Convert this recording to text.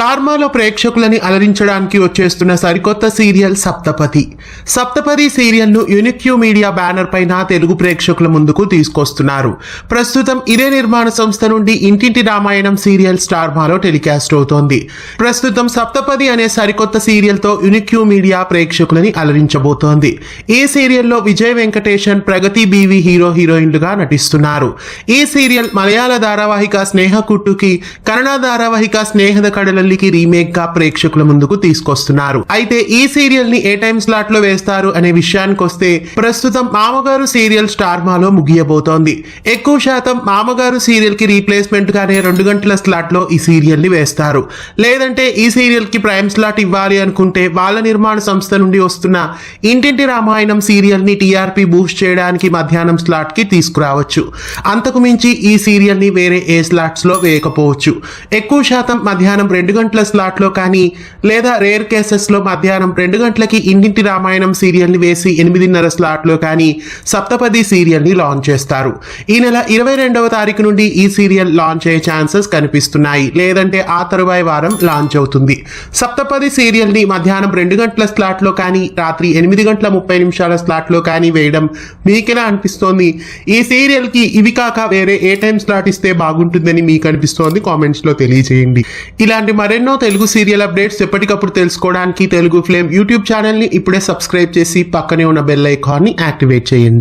స్టార్మాలో ప్రేక్షకులని అలరించడానికి వచ్చేస్తున్న సరికొత్త serial సప్తపది. సప్తపది సీరియల్ను unique media banner పైన తెలుగు ప్రేక్షకుల ముందుకు తీసుకొస్తున్నారు. ప్రస్తుతం ఇదే నిర్మాణ సంస్థ నుండి ఇంటింటి రామాయణం సీరియల్ స్టార్మాలో టెలికాస్ట్ అవుతోంది. ప్రస్తుతం సప్తపది అనే సరికొత్త సీరియల్తో యూనిక్యూ మీడియా ప్రేక్షకులని అలరించబోతోంది. ఈ సీరియల్లో విజయ్ వెంకటేషన్, ప్రగతి బీవి హీరోయిన్లుగా నటిస్తున్నారు. ఈ సీరియల్ మలయాళ ధారావాహిక స్నేహ కుట్టుకి, కన్నడ ధారావాహిక స్నేహద కడలకి రీమేక్ గా ప్రేక్షకుల ముందుకు తీసుకొస్తున్నారు. అయితే ఈ సీరియల్ ని ఏ టైం స్లాట్ లో వేస్తారు అనే విషయానికి వస్తే, ప్రస్తుతం మామగారు సీరియల్ స్టార్మాలో ముగియబోతోంది. ఎక్కువ శాతం మామగారు సీరియల్ కి రీప్లేస్మెంట్ గానే 2 గంటల స్లాట్ లో ఈ సీరియల్ ని వేస్తారు. లేదంటే ఈ సీరియల్ కి ప్రైమ్ స్లాట్ ఇవ్వాలి అనుకుంటే వాళ్ళ నిర్మాణ సంస్థ నుండి వస్తున్న ఇంటింటి రామాయణం సీరియల్ ని టీఆర్పీ బూస్ట్ చేయడానికి మధ్యాహ్నం స్లాట్ కి తీసుకురావచ్చు. అంతకు మించి ఈ సీరియల్ ని వేరే ఏ స్లాట్స్ లో వేయకపోవచ్చు. ఎక్కువ శాతం మధ్యాహ్నం 2 గంటల స్లాట్ లో కానీ, లేదా రేర్ కేసెస్ లో మధ్యాహ్నం 2 గంటలకి ఇంటింటి రామాయణం సీరియల్ ని వేసి 8:30 స్లాట్ లో కానీ సప్తపది సీరియల్ ని లాంచ్ చేస్తారు. ఈ నెల 22వ తారీఖు నుండి ఈ సీరియల్ లాంచ్ అయ్యే ఛాన్సెస్ కనిపిస్తున్నాయి. లేదంటే ఆ తరువాయి వారం లాంచ్ అవుతుంది. సప్తపది సీరియల్ ని మధ్యాహ్నం 2 గంటల స్లాట్ లో కానీ, రాత్రి 8:30 స్లాట్ లో కానీ వేయడం మీకెలా అనిపిస్తోంది? ఈ సీరియల్ కి ఇవి కాక వేరే ఏ టైం స్లాట్ ఇస్తే బాగుంటుందని మీకు అనిపిస్తోంది? కామెంట్స్ లో తెలియజేయండి. ఇలాంటి మరెన్నో తెలుగు సీరియల్ అప్డేట్స్ ఎప్పటికప్పుడు తెలుసుకోవడానికి తెలుగు ఫ్లేమ్ యూట్యూబ్ ఛానల్ ని ఇప్పుడే సబ్స్క్రైబ్ చేసి పక్కనే ఉన్న బెల్ ఐకాన్ ని యాక్టివేట్ చేయండి.